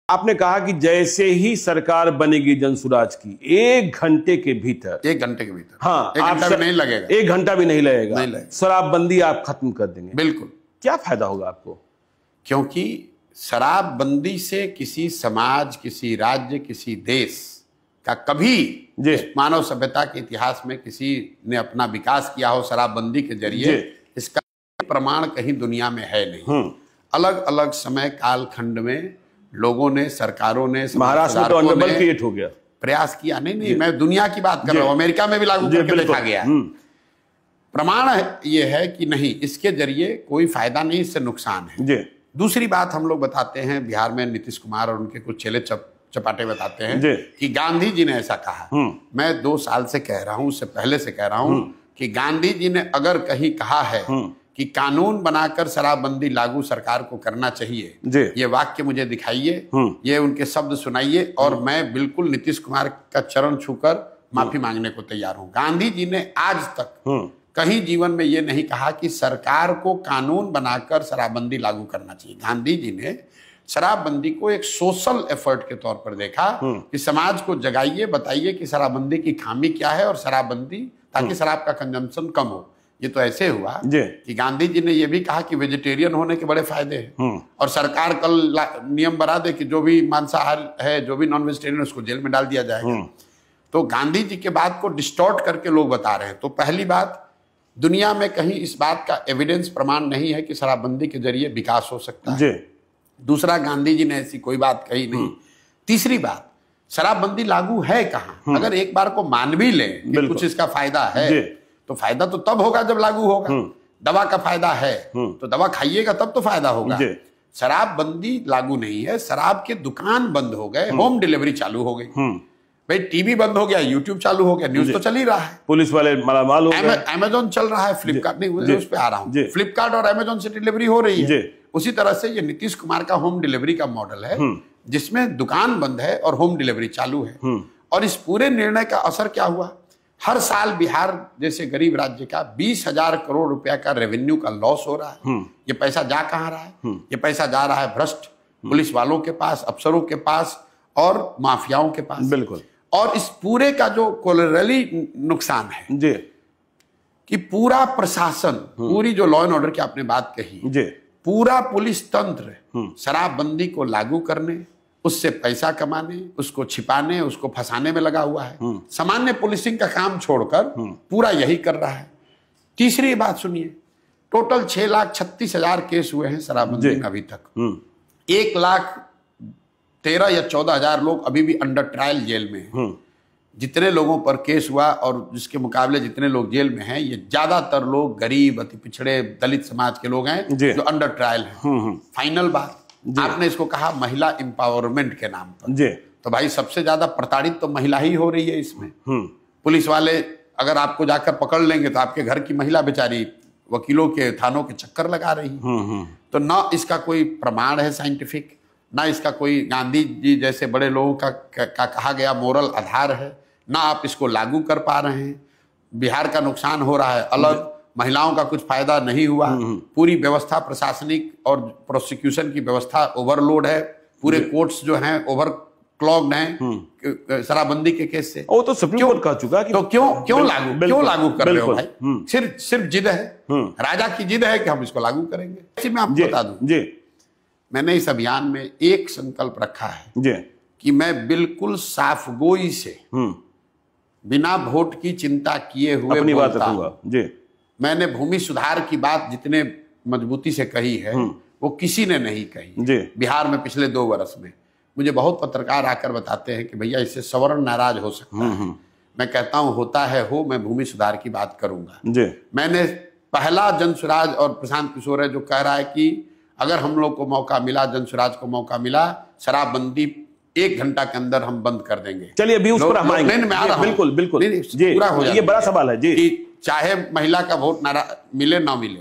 आपने कहा कि जैसे ही सरकार बनेगी जनसुराज की 1 घंटे के भीतर, 1 घंटे के भीतर, हाँ, 1 घंटा भी नहीं लगेगा, 1 घंटा भी नहीं लगेगा, नहीं लगेगा, शराबबंदी आप खत्म कर देंगे। बिल्कुल। क्या फायदा होगा आपको? क्योंकि शराबबंदी से किसी समाज, किसी राज्य, किसी देश का कभी मानव सभ्यता के इतिहास में किसी ने अपना विकास किया हो शराबबंदी के जरिए, इसका प्रमाण कहीं दुनिया में है नहीं। अलग अलग समय काल खंड में लोगों ने, सरकारों ने, महाराष्ट्र में तो अनबल क्रिएट हो गया, प्रयास किया। नहीं, मैं दुनिया की बात कर रहा हूं, अमेरिका में भी लागू करके देखा गया। प्रमाण ये है कि नहीं, इसके जरिए कोई फायदा नहीं, इससे नुकसान है। दूसरी बात हम लोग बताते हैं, बिहार में नीतीश कुमार और उनके कुछ चेले चपाटे बताते हैं कि गांधी जी ने ऐसा कहा। मैं 2 साल से कह रहा हूं, उससे पहले से कह रहा हूं कि गांधी जी ने अगर कहीं कहा है कि कानून बनाकर शराबबंदी लागू सरकार को करना चाहिए, ये वाक्य मुझे दिखाइए, ये उनके शब्द सुनाइए, और मैं बिल्कुल नीतीश कुमार का चरण छूकर माफी मांगने को तैयार हूं। गांधी जी ने आज तक कहीं जीवन में ये नहीं कहा कि सरकार को कानून बनाकर शराबबंदी लागू करना चाहिए। गांधी जी ने शराबबंदी को एक सोशल एफर्ट के तौर पर देखा कि समाज को जगाइए, बताइए कि शराबबंदी की खामी क्या है, और शराबबंदी ताकि शराब का कंजम्पशन कम हो। ये तो ऐसे हुआ कि गांधी जी ने यह भी कहा कि वेजिटेरियन होने के बड़े फायदे हैं, और सरकार कल नियम बना दे कि जो भी मांसाहार है, जो भी नॉन वेजिटेरियन, उसको जेल में डाल दिया जाएगा। तो गांधी जी के बात को डिस्टॉर्ट करके लोग बता रहे हैं। तो पहली बात, दुनिया में कहीं इस बात का एविडेंस, प्रमाण नहीं है कि शराबबंदी के जरिए विकास हो सकता है। दूसरा, गांधी जी ने ऐसी कोई बात कही नहीं। तीसरी बात, शराबबंदी लागू है कहाँ? अगर एक बार को मान भी ले कि कुछ इसका फायदा है, तो फायदा तो तब होगा जब लागू होगा। दवा का फायदा है तो दवा खाइएगा तब तो फायदा होगा। शराबबंदी लागू नहीं है, शराब के दुकान बंद हो गए, होम डिलीवरी चालू हो गई। भाई टीवी बंद हो गया, यूट्यूब चालू हो गया, न्यूज तो चल ही रहा है, पुलिस वाले मालामाल हो गए, अमेजोन चल रहा है, फ्लिपकार्ट नहीं, उस पे आ रहा हूँ, फ्लिपकार्ट और अमेजोन से डिलीवरी हो रही है। उसी तरह से ये नीतीश कुमार का होम डिलीवरी का मॉडल है, जिसमें दुकान बंद है और होम डिलीवरी चालू है। और इस पूरे निर्णय का असर क्या हुआ? हर साल बिहार जैसे गरीब राज्य का 20,000 करोड़ रुपया का रेवेन्यू का लॉस हो रहा है। ये पैसा जा कहाँ रहा है? ये पैसा जा रहा है भ्रष्ट पुलिस वालों के पास, अफसरों के पास और माफियाओं के पास। बिल्कुल। और इस पूरे का जो कोलैटरली नुकसान है कि पूरा प्रशासन, पूरी जो लॉ एंड ऑर्डर की आपने बात कही, पूरा पुलिस तंत्र शराबबंदी को लागू करने, उससे पैसा कमाने, उसको छिपाने, उसको फंसाने में लगा हुआ है। सामान्य पुलिसिंग का काम छोड़कर पूरा यही कर रहा है। तीसरी बात सुनिए, टोटल 6,36,000 केस हुए हैं शराबबंदी में अभी तक। 1,13,000 या 14,000 लोग अभी भी अंडर ट्रायल जेल में हैं। जितने लोगों पर केस हुआ और जिसके मुकाबले जितने लोग जेल में हैं, ये ज्यादातर लोग गरीब, अति पिछड़े, दलित समाज के लोग हैं जो अंडर ट्रायल हैं। फाइनल बात, आपने इसको कहा महिला एम्पावरमेंट के नाम पर, तो भाई सबसे ज्यादा प्रताड़ित तो महिला ही हो रही है इसमें। पुलिस वाले अगर आपको जाकर पकड़ लेंगे तो आपके घर की महिला बेचारी वकीलों के, थानों के चक्कर लगा रही है। तो ना इसका कोई प्रमाण है साइंटिफिक, ना इसका कोई गांधी जी जैसे बड़े लोगों का कहा गया मोरल आधार है, ना आप इसको लागू कर पा रहे हैं। बिहार का नुकसान हो रहा है अलग, महिलाओं का कुछ फायदा नहीं हुआ। पूरी व्यवस्था, प्रशासनिक और प्रोसिक्यूशन की व्यवस्था ओवरलोड है, पूरे कोर्ट्स जो हैं ओवर क्लॉग्ड हैं शराबबंदी के केस से। वो तो सुप्रीम कोर्ट कह चुका कि तो क्यों लागू कर रहे हो भाई? सिर्फ जिद है, राजा की जिद है कि हम इसको लागू करेंगे। मैं आपको बता दूं, मैंने इस अभियान में एक संकल्प रखा है कि मैं बिल्कुल साफगोई से, बिना वोट की चिंता किए हुए अपनी बात रखूंगा। मैंने भूमि सुधार की बात जितने मजबूती से कही है वो किसी ने नहीं कही बिहार में पिछले 2 वर्ष में। मुझे बहुत पत्रकार आकर बताते हैं कि भैया इससे सवर्ण नाराज हो सकता है। मैं कहता हूं होता है हो, मैं भूमि सुधार की बात करूंगा। मैंने पहला जनसुराज, और प्रशांत किशोर है जो कह रहा है कि अगर हम लोग को मौका मिला, जनसुराज को मौका मिला, शराबबंदी 1 घंटा के अंदर हम बंद कर देंगे। चलिए अभी उस पर हम आएंगे। बिल्कुल बिल्कुल, पूरा हो जाए। ये बड़ा सवाल है जी, चाहे महिला का वोट मिले ना मिले।